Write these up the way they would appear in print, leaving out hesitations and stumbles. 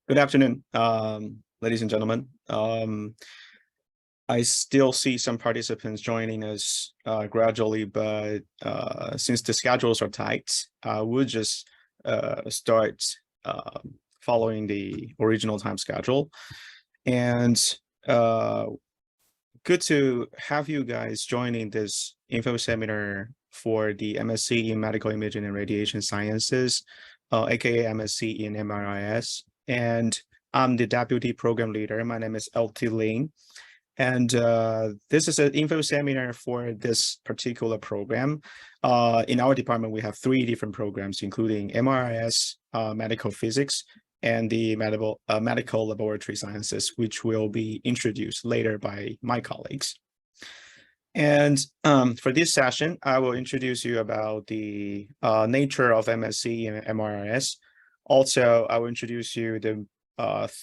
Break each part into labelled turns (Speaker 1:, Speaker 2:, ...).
Speaker 1: Good afternoon, ladies and gentlemen. I still see some participants joining us gradually, but since the schedules are tight, we'll just start uh, following the original time schedule. And uh, good to have you guys joining this info seminar for the MSc in Medical Imaging and Radiation Sciences, aka MSc in MRIS. And I'm the deputy program leader. My name is LT Ling. And this is an info seminar for this particular program. In our department, we have 3 different programs, including MRIS, medical physics, and the medical laboratory sciences, which will be introduced later by my colleagues. And for this session, I will introduce you about the nature of MSc and MRIS. Also, I will introduce you the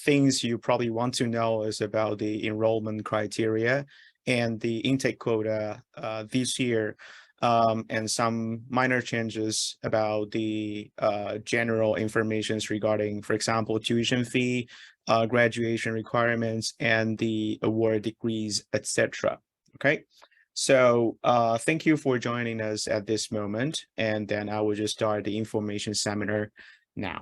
Speaker 1: things you probably want to know is about the enrollment criteria and the intake quota this year, and some minor changes about the general information regarding, for example, tuition fee, graduation requirements, and the award degrees, etc. Okay. So thank you for joining us at this moment, and then I will just start the information seminar now.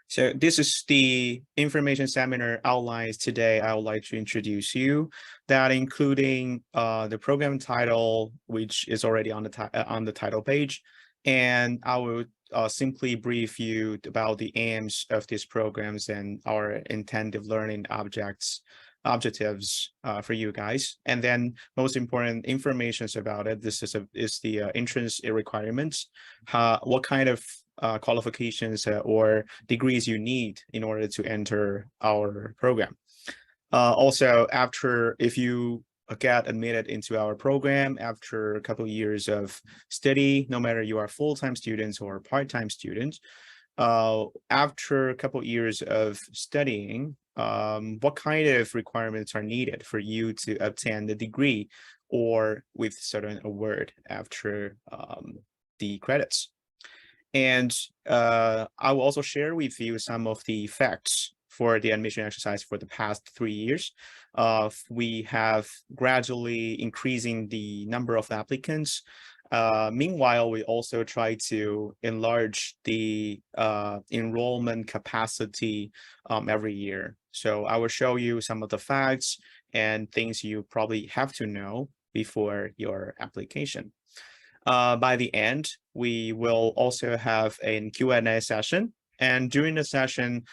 Speaker 1: So this is the information seminar outlines today. I would like to introduce you, that including the program title, which is already on the title page, and I will simply brief you about the aims of these programs and our intended learning objectives for you guys. And then most important information about it. This is the entrance requirements, what kind of qualifications or degrees you need in order to enter our program. Also, if you get admitted into our program after a couple of years of study, no matter you are full-time students or part-time students, after a couple of years of studying, what kind of requirements are needed for you to obtain the degree or with certain award after the credits. And I will also share with you some of the facts for the admission exercise for the past 3 years. We have gradually increasing the number of applicants. Meanwhile, we also try to enlarge the enrollment capacity every year. So I will show you some of the facts and things you probably have to know before your application. By the end, we will also have a Q&A session. And during the session,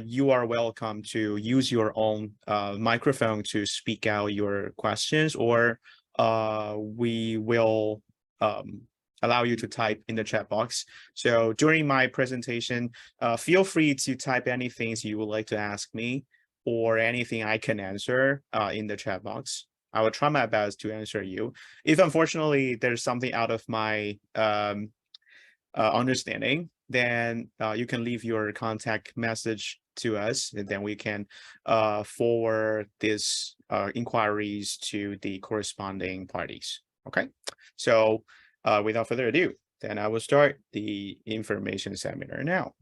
Speaker 1: you are welcome to use your own microphone to speak out your questions, or we will allow you to type in the chat box. So during my presentation, feel free to type anything you would like to ask me or anything I can answer in the chat box. I will try my best to answer you. If unfortunately there's something out of my understanding, then you can leave your contact message to us, and then we can forward these inquiries to the corresponding parties. Okay, so without further ado, then I will start the information seminar now.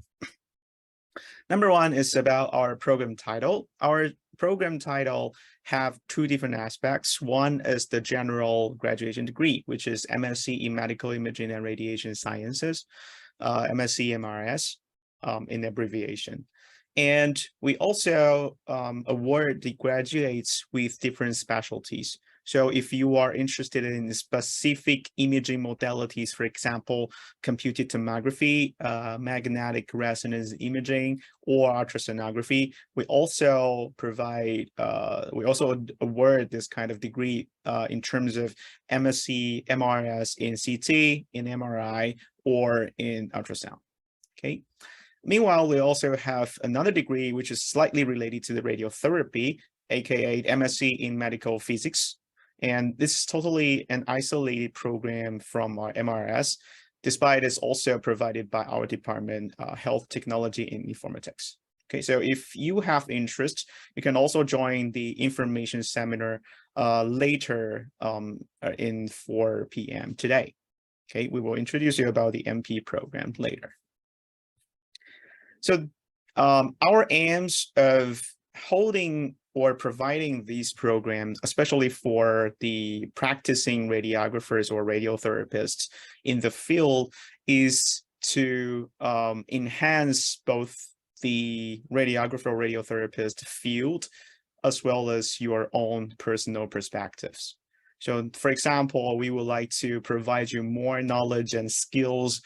Speaker 1: Number 1 is about our program title. Our program title have 2 different aspects. One is the general graduation degree, which is MSc in Medical Imaging and Radiation Sciences, MSc MRS in abbreviation. And we also award the graduates with different specialties. So if you are interested in specific imaging modalities, for example, computed tomography, magnetic resonance imaging, or ultrasonography, we also award this kind of degree in terms of MSc, MRS in CT, in MRI, or in ultrasound. Okay. Meanwhile, we also have another degree which is slightly related to the radiotherapy, aka MSc in medical physics. And this is totally an isolated program from our MRS, despite it's also provided by our department, Health Technology and Informatics. Okay, so if you have interest, you can also join the information seminar later in 4 p.m. today. Okay, we will introduce you about the MP program later. So our aims of holding or providing these programs, especially for the practicing radiographers or radiotherapists in the field, is to enhance both the radiographer or radiotherapist field as well as your own personal perspectives. So, for example, we would like to provide you more knowledge and skills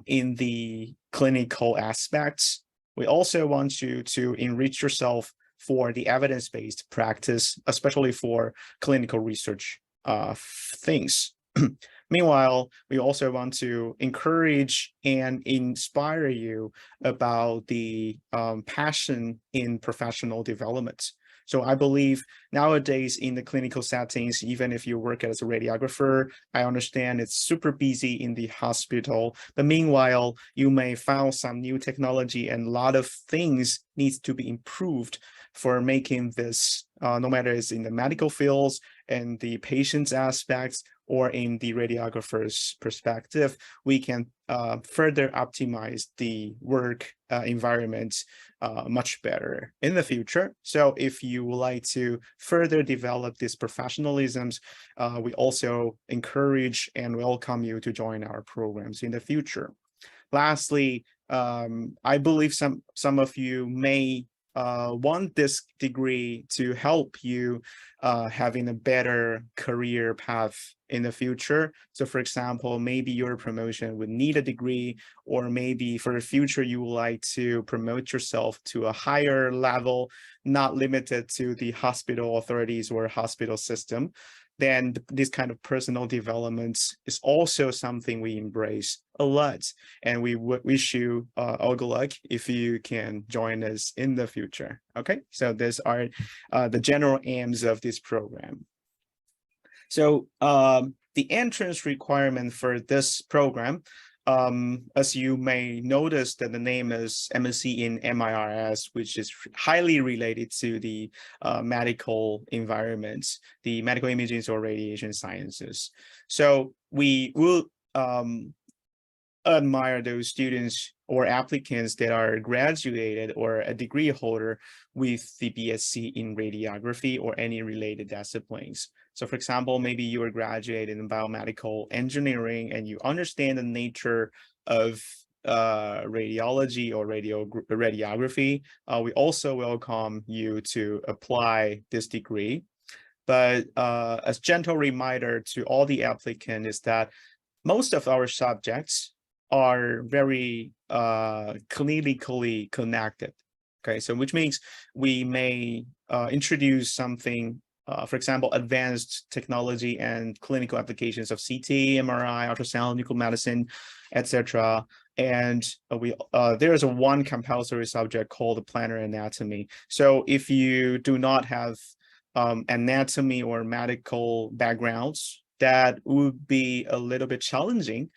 Speaker 1: in the clinical aspects. We also want you to enrich yourself for the evidence-based practice, especially for clinical research things. Meanwhile, we also want to encourage and inspire you about the passion in professional development. So I believe nowadays in the clinical settings, even if you work as a radiographer, I understand it's super busy in the hospital, but meanwhile, you may find some new technology and a lot of things needs to be improved for making this, no matter it's in the medical fields and the patient's aspects or in the radiographer's perspective, we can further optimize the work environment much better in the future. So if you would like to further develop these professionalisms, we also encourage and welcome you to join our programs in the future. Lastly, I believe some of you may want this degree to help you having a better career path in the future. So for example, maybe your promotion would need a degree, or maybe for the future, you would like to promote yourself to a higher level, not limited to the hospital authorities or hospital system. Then this kind of personal development is also something we embrace a lot. And we wish you all good luck if you can join us in the future. Okay, so these are the general aims of this program. So the entrance requirement for this program, as you may notice that the name is MSc in MIRS, which is highly related to the medical environments, the medical imaging or radiation sciences. So we will admire those students or applicants that are graduated or a degree holder with the BSc in radiography or any related disciplines. So for example, maybe you are graduated in biomedical engineering and you understand the nature of radiology or radiography. We also welcome you to apply this degree. But as gentle reminder to all the applicants is that most of our subjects are very clinically connected. Okay, so which means we may introduce something, for example, advanced technology and clinical applications of CT, MRI, ultrasound, nuclear medicine, etc. And there is one compulsory subject called plantar anatomy. So if you do not have anatomy or medical backgrounds, that would be a little bit challenging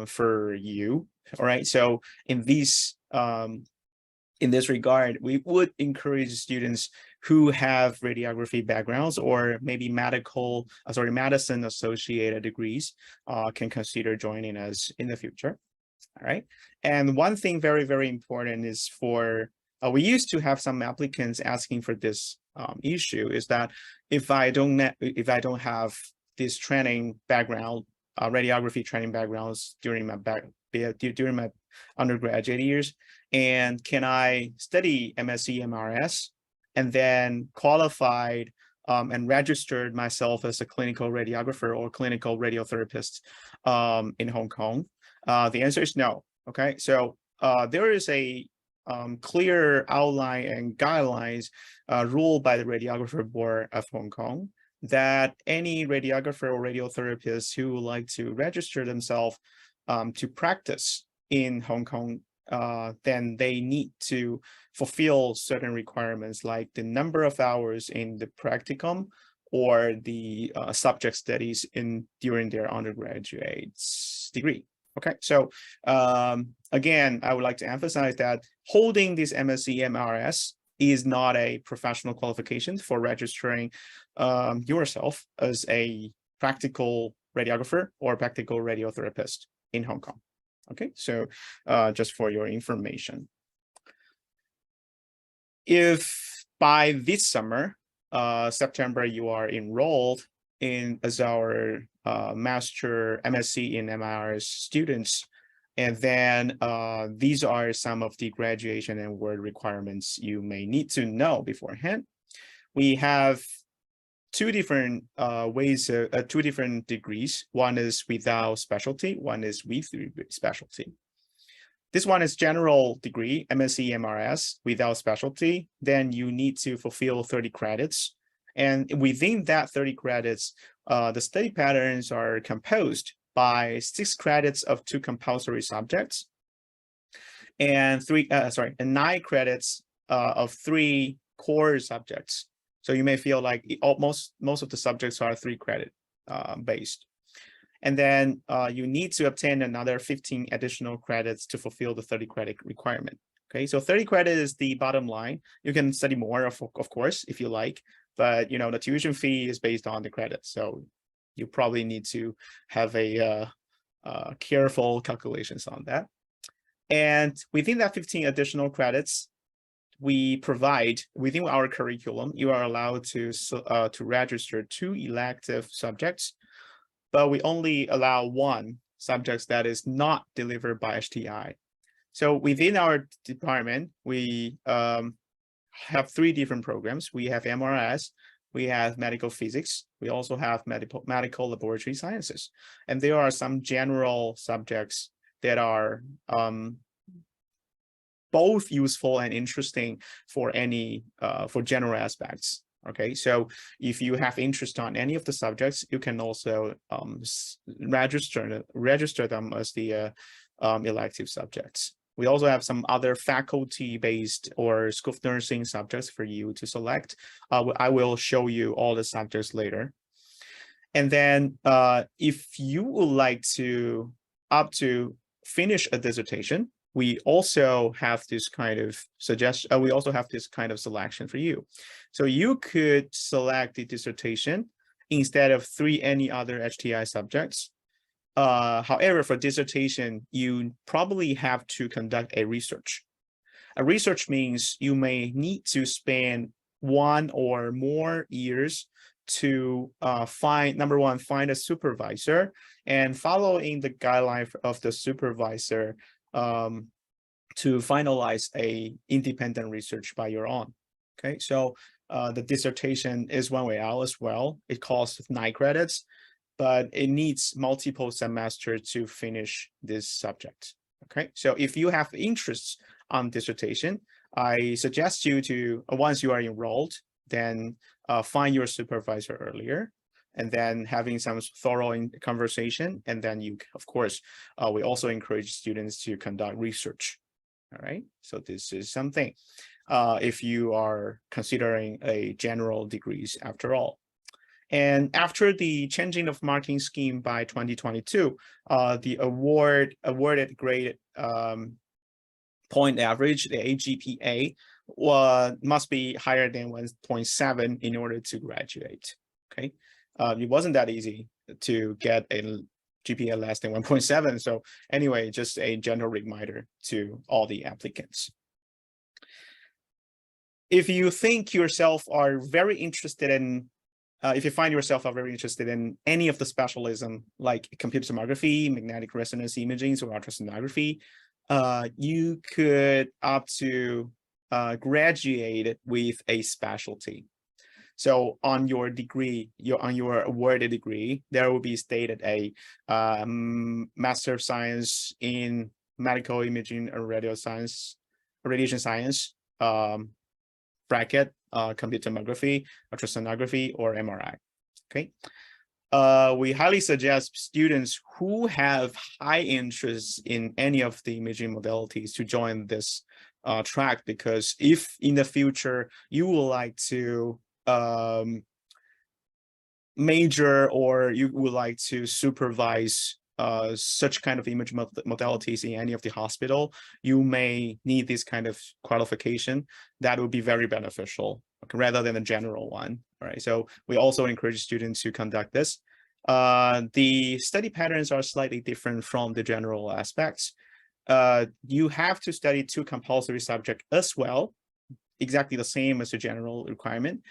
Speaker 1: for you. All right. So in this regard, we would encourage students who have radiography backgrounds or maybe medicine associated degrees can consider joining us in the future. All right. And one thing very, very important is for we used to have some applicants asking for this issue is that if I don't have this training background, radiography training backgrounds during my undergraduate years, and can I study MSc MRS and then qualified and registered myself as a clinical radiographer or clinical radiotherapist in Hong Kong? The answer is no. Okay, so there is a clear outline and guidelines ruled by the Radiographer Board of Hong Kong that any radiographer or radiotherapist who would like to register themselves to practice in Hong Kong, then they need to fulfill certain requirements like the number of hours in the practicum or the subject studies during their undergraduate degree. Okay, so again, I would like to emphasize that holding this MSc MRS is not a professional qualification for registering yourself as a practical radiographer or practical radiotherapist in Hong Kong. Okay, so just for your information. If by this summer, September, you are enrolled as our master MSc in MIRS students, and then these are some of the graduation and word requirements you may need to know beforehand. We have two different two different degrees. One is without specialty, one is with specialty. This one is general degree, MSc MRS, without specialty. Then you need to fulfill 30 credits. And within that 30 credits, the study patterns are composed by 6 credits of 2 compulsory subjects and 9 credits of 3 core subjects. So you may feel like most of the subjects are 3 credit based. And then you need to obtain another 15 additional credits to fulfill the 30 credit requirement. Okay, so 30 credit is the bottom line. You can study more, of course, if you like, but the tuition fee is based on the credits. So you probably need to have a careful calculations on that. And within that 15 additional credits, we provide within our curriculum, you are allowed to register 2 elective subjects, but we only allow 1 subject that is not delivered by HTI. So within our department, we have 3 different programs. We have MRS, we have medical physics, we also have medical laboratory sciences. And there are some general subjects that are both useful and interesting for any for general aspects. Okay, so if you have interest on any of the subjects, you can also register them as the elective subjects. We also have some other faculty-based or school of nursing subjects for you to select. I will show you all the subjects later. And then if you would like to finish a dissertation, we also have this kind of selection for you. So you could select the dissertation instead of any other HTI subjects. However, for dissertation, you probably have to conduct a research. A research means you may need to spend 1 or more years to find a supervisor and following the guideline of the supervisor to finalize a independent research by your own. Okay, so the dissertation is one way out as well. It costs 9 credits, but it needs multiple semesters to finish this subject. Okay, so if you have interests on dissertation, I suggest you to, once you are enrolled, then find your supervisor earlier, and then having some thorough conversation. And then you, of course, we also encourage students to conduct research. All right, so this is something if you are considering a general degrees after all. And after the changing of marking scheme by 2022, the awarded grade point average, the AGPA, must be higher than 1.7 in order to graduate. Okay, it wasn't that easy to get a GPA less than 1.7. So anyway, just a general reminder to all the applicants. If you think yourself are very interested in if you find yourself very interested in any of the specialism like computer tomography, magnetic resonance imaging, or ultrasonography, you could opt to graduate with a specialty. So on your degree, on your awarded degree, there will be stated a Master of Science in Medical Imaging or Radiation Science bracket, computer tomography, ultrasonography, or MRI. Okay. We highly suggest students who have high interest in any of the imaging modalities to join this track, because if in the future you would like to major or you would like to supervise such kind of image modalities in any of the hospital, you may need this kind of qualification. That would be very beneficial rather than a general one. All right, so we also encourage students to conduct this. The study patterns are slightly different from the general aspects. You have to study 2 compulsory subjects as well, exactly the same as the general requirement,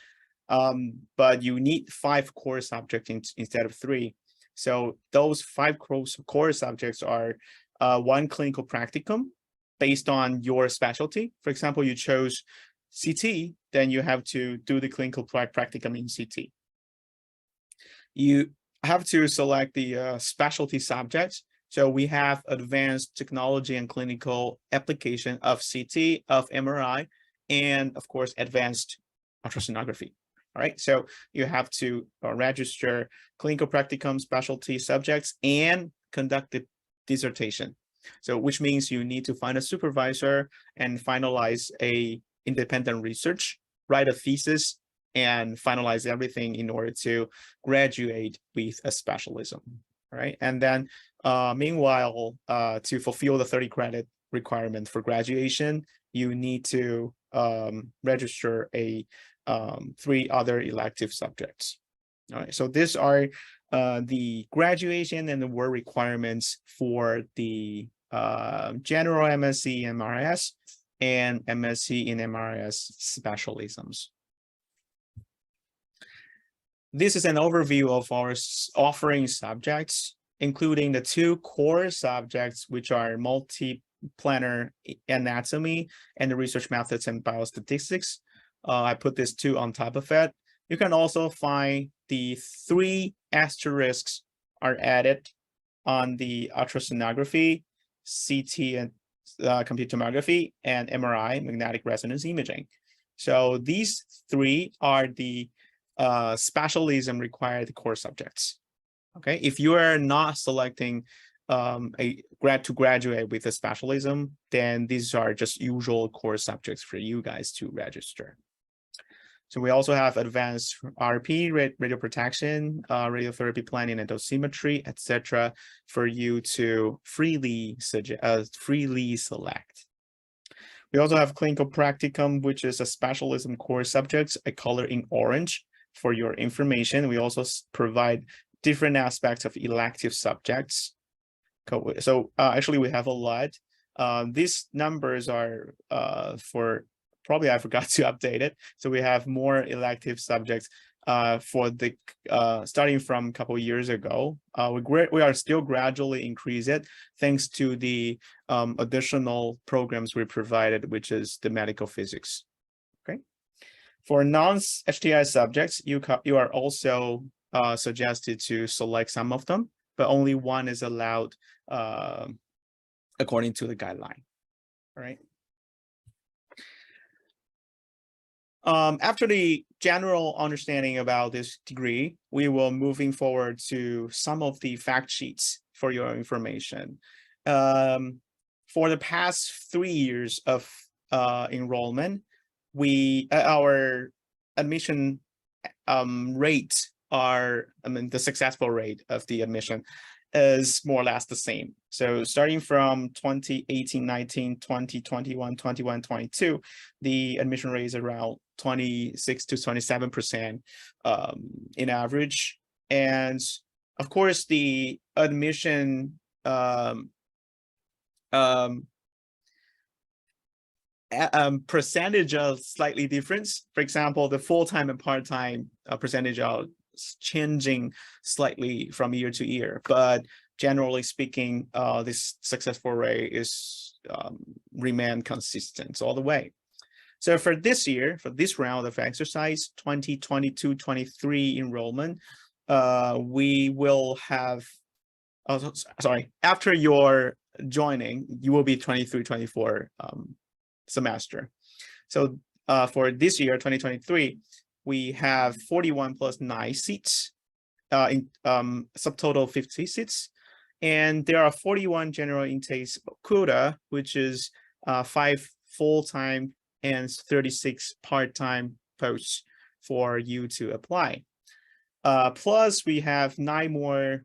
Speaker 1: but you need 5 core subjects instead of 3. So those 5 core subjects are 1 clinical practicum based on your specialty. For example, you chose CT, then you have to do the clinical practicum in CT. You have to select the specialty subjects. So we have advanced technology and clinical application of CT, of MRI, and of course, advanced ultrasonography. All right, so you have to register clinical practicum specialty subjects and conduct the dissertation. So which means you need to find a supervisor and finalize a independent research, write a thesis, and finalize everything in order to graduate with a specialism. All right, and then meanwhile, to fulfill the 30 credit requirement for graduation, you need to register a 3 other elective subjects. All right, so these are the graduation and the work requirements for the general MSc in MRS and MSc in MRS specialisms. This is an overview of our offering subjects, including the 2 core subjects, which are multiplanar anatomy and the research methods and biostatistics. I put this 2 on top of it. You can also find the 3 asterisks are added on the ultrasonography, CT and computed tomography, and MRI, magnetic resonance imaging. So these 3 are the specialism required core subjects. Okay, if you are not selecting to graduate with a specialism, then these are just usual core subjects for you guys to register. So we also have advanced RP, radioprotection, radiotherapy planning and dosimetry, etc., for you to freely select. We also have clinical practicum, which is a specialism core subjects. I color in orange for your information. We also provide different aspects of elective subjects. So actually we have a lot. These numbers are for, probably I forgot to update it. So we have more elective subjects for the starting from a couple of years ago. We are still gradually increase it thanks to the additional programs we provided, which is the medical physics. Okay. For non-HTI subjects, you are also suggested to select some of them, but only 1 is allowed according to the guideline. All right. After the general understanding about this degree, we will moving forward to some of the fact sheets for your information. For the past 3 years of enrollment, our admission rate the successful rate of the admission is more or less the same. So starting from 2018, 19, 20, 21, 21, 22, the admission rate is around 26 to 27% in average. And of course, the admission percentage of slightly different. For example, the full-time and part-time percentage are changing slightly from year to year, but generally speaking, this successful rate is remain consistent all the way. So for this year, for this round of exercise, 2022-23 enrollment, we will have, after your joining, you will be 23-24 semester. So for this year, 2023, we have 41 plus 9 seats, in subtotal 50 seats, and there are 41 general intake quota, which is 5 full-time and 36 part-time posts for you to apply. Plus, we have 9 more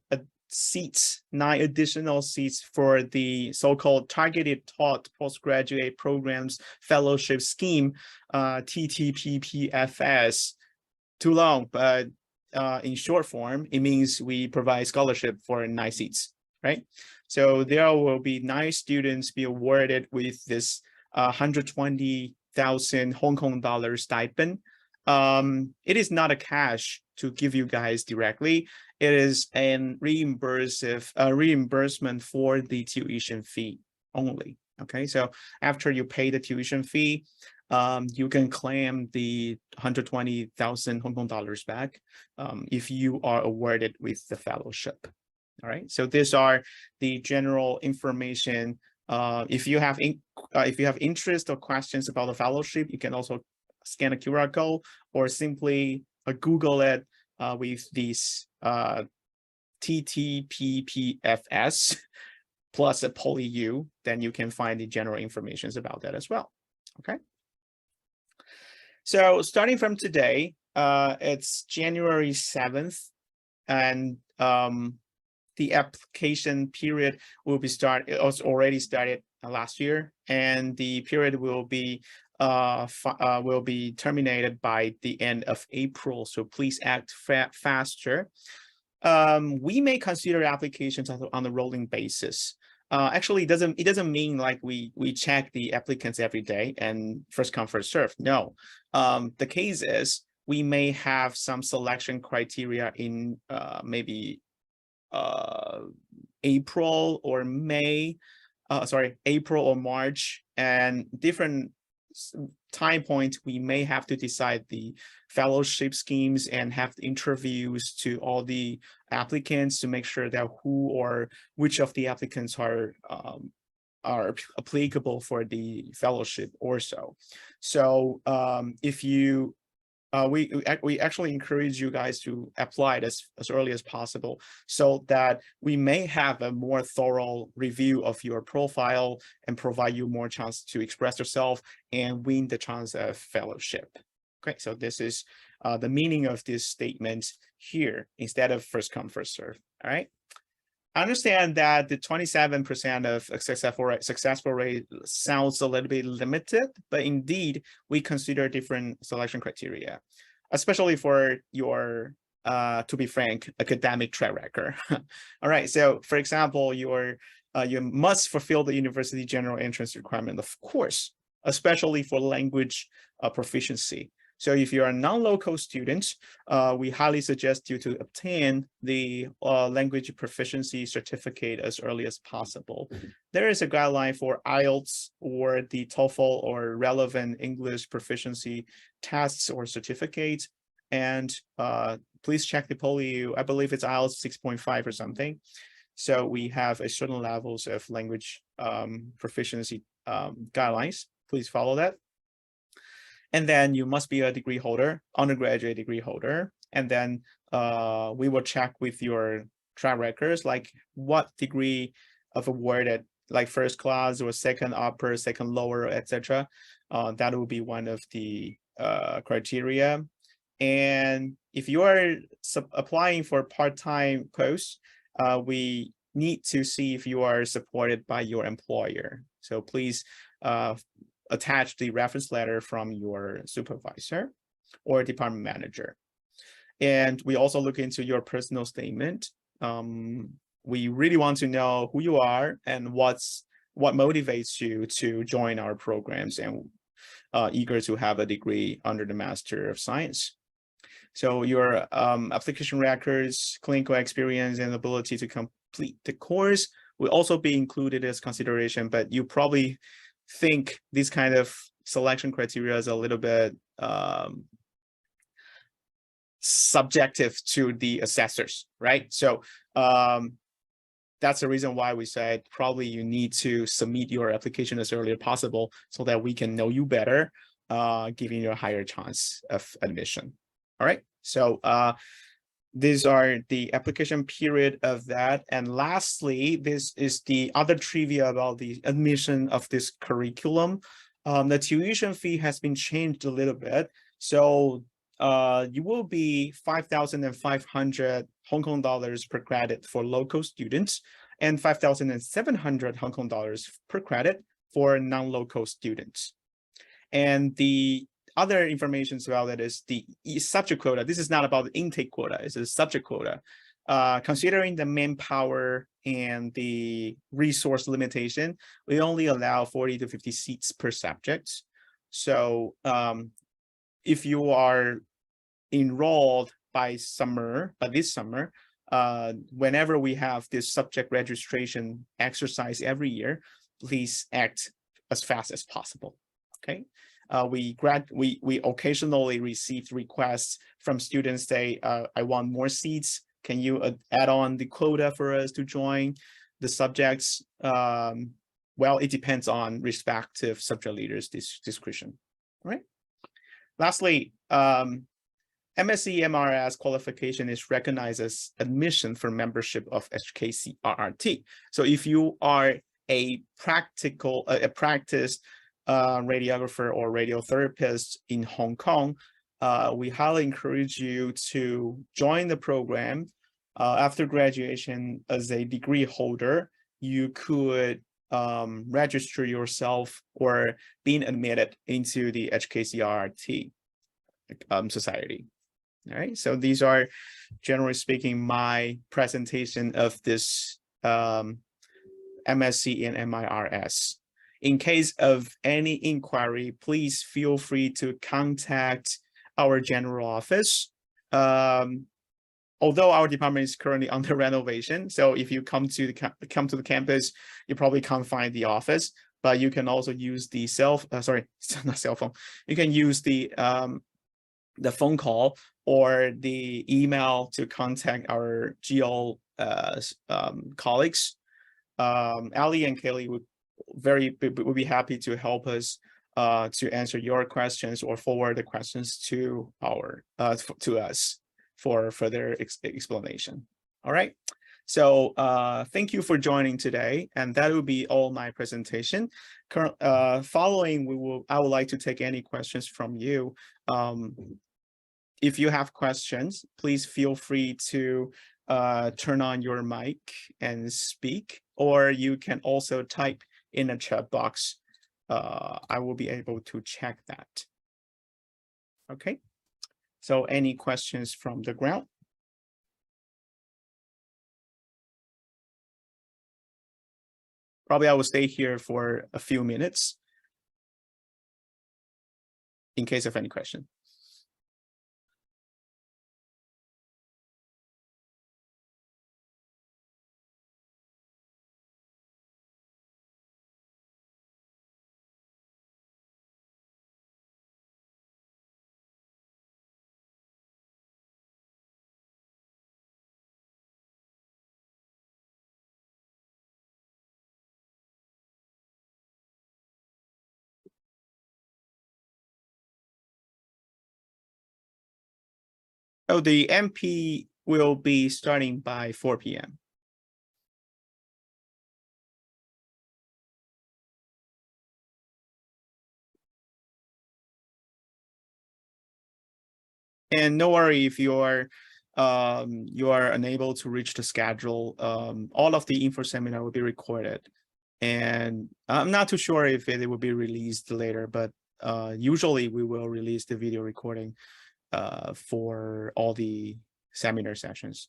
Speaker 1: seats, 9 additional seats for the so-called targeted taught postgraduate programs fellowship scheme, TTPPFS. Too long, but in short form, it means we provide scholarship for 9 seats, right? So there will be 9 students be awarded with this 120 20,000 Hong Kong dollar stipend. It is not a cash to give you guys directly. It is a reimbursement for the tuition fee only. Okay, so after you pay the tuition fee, you can claim the 120,000 Hong Kong dollars back if you are awarded with the fellowship. All right, so these are the general information. If you have interest or questions about the fellowship, you can also scan a QR code or simply Google it with these TTPPFS plus a PolyU, then you can find the general information about that as well. Okay. So starting from today, it's January 7th, and the application period will be already started last year, and the period will be terminated by the end of April. So please act faster. We may consider applications on a rolling basis. Actually, it doesn't mean like we check the applicants every day and first come first serve. No, the case is we may have some selection criteria in maybe April or March, and different time point we may have to decide the fellowship schemes and have interviews to all the applicants to make sure that who or which of the applicants are applicable for the fellowship or so. So if you we actually encourage you guys to apply it as early as possible, so that we may have a more thorough review of your profile and provide you more chance to express yourself and win the chance of fellowship. Okay, so this is the meaning of this statement here, instead of first come first serve. All right. I understand that the 27% of successful rate sounds a little bit limited, but indeed we consider different selection criteria, especially for your, to be frank, academic track record. All right, so for example, you must fulfill the university general entrance requirement, of course, especially for language proficiency. So if you're a non-local student, we highly suggest you to obtain the language proficiency certificate as early as possible. There is a guideline for IELTS or the TOEFL or relevant English proficiency tests or certificates. And please check the PolyU. I believe it's IELTS 6.5 or something. So we have a certain levels of language proficiency guidelines. Please follow that. And then you must be a degree holder, undergraduate degree holder. And then we will check with your track records, like what degree of awarded, like first class or second upper, second lower, etc. That will be one of the criteria. And if you are applying for part-time posts, we need to see if you are supported by your employer. So please attach the reference letter from your supervisor or department manager. And we also look into your personal statement. We really want to know who you are and what motivates you to join our programs and eager to have a degree under the Master of Science. So your application records, clinical experience, and ability to complete the course will also be included as consideration, but you probably think this kind of selection criteria is a little bit subjective to the assessors, right? So that's the reason why we said probably you need to submit your application as early as possible so that we can know you better, giving you a higher chance of admission. All right, so these are the application period of that. And lastly, this is the other trivia about the admission of this curriculum. The tuition fee has been changed a little bit. So you will be 5,500 Hong Kong dollars per credit for local students and 5,700 Hong Kong dollars per credit for non-local students. And the other information about that is the subject quota. This is not about the intake quota, it's a subject quota. Considering the manpower and the resource limitation, we only allow 40 to 50 seats per subject. So if you are enrolled by this summer, whenever we have this subject registration exercise every year, please act as fast as possible. Okay. We occasionally receive requests from students say, I want more seats. Can you add on the quota for us to join the subjects? Well, it depends on respective subject leaders' discretion. All right. Lastly, MSc MRS qualification is recognized as admission for membership of HKCRRT. So if you are a practiced radiographer or radiotherapist in Hong Kong, we highly encourage you to join the program. After graduation as a degree holder, you could register yourself or being admitted into the HKCRRT society. All right, so these are, generally speaking, my presentation of this MSc in MIRS. In case of any inquiry, please feel free to contact our general office. Although our department is currently under renovation, so if you come to the campus, you probably can't find the office. But you can also use the not cell phone. You can use the phone call or the email to contact our GL colleagues. Ali and Kelly would be happy to help us to answer your questions or forward the questions to us for further explanation. All right. So thank you for joining today, and that will be all my presentation. Following, I would like to take any questions from you. If you have questions, please feel free to turn on your mic and speak, or you can also type in a chat box. I will be able to check that. Okay, so any questions from the ground? Probably I will stay here for a few minutes in case of any question. Oh, the MP will be starting by 4 p.m. And no worry if you are unable to reach the schedule. All of the info seminar will be recorded, and I'm not too sure if it will be released later, but usually we will release the video recording for all the seminar sessions.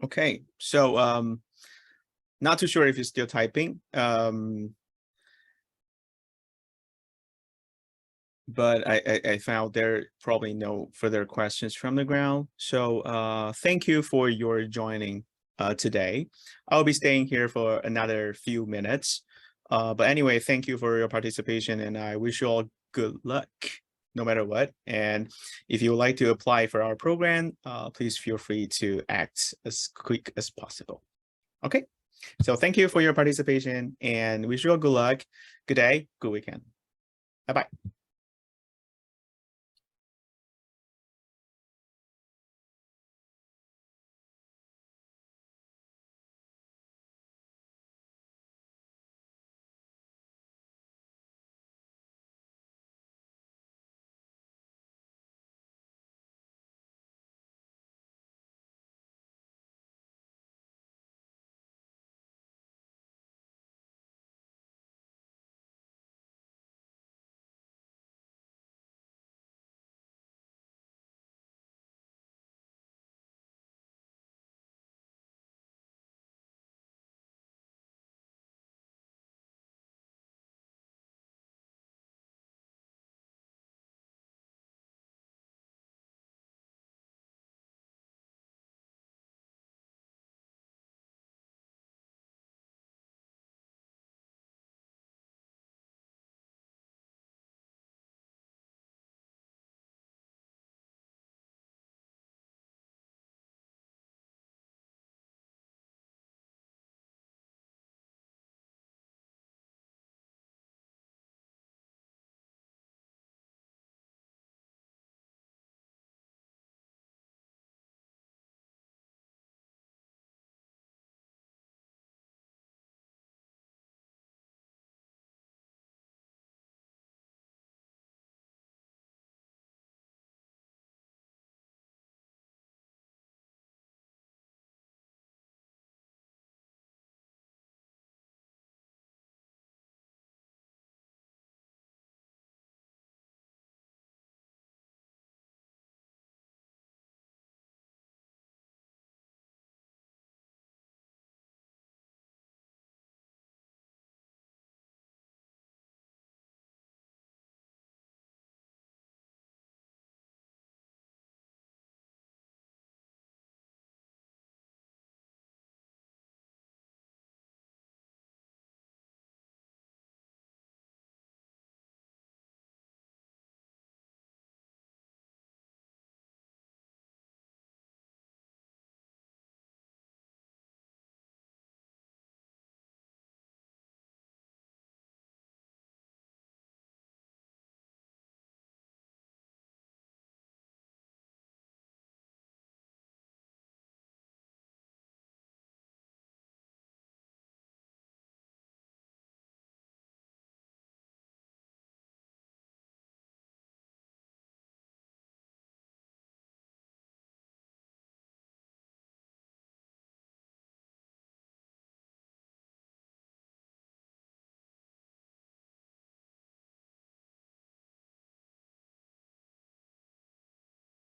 Speaker 1: Okay, so not too sure if you're still typing, but I found there probably no further questions from the ground. So thank you for your joining today. I'll be staying here for another few minutes. But anyway, thank you for your participation, and I wish you all good luck. no matter what. And if you would like to apply for our program, please feel free to act as quick as possible. Okay, so thank you for your participation and wish you all good luck, good day, good weekend. Bye-bye.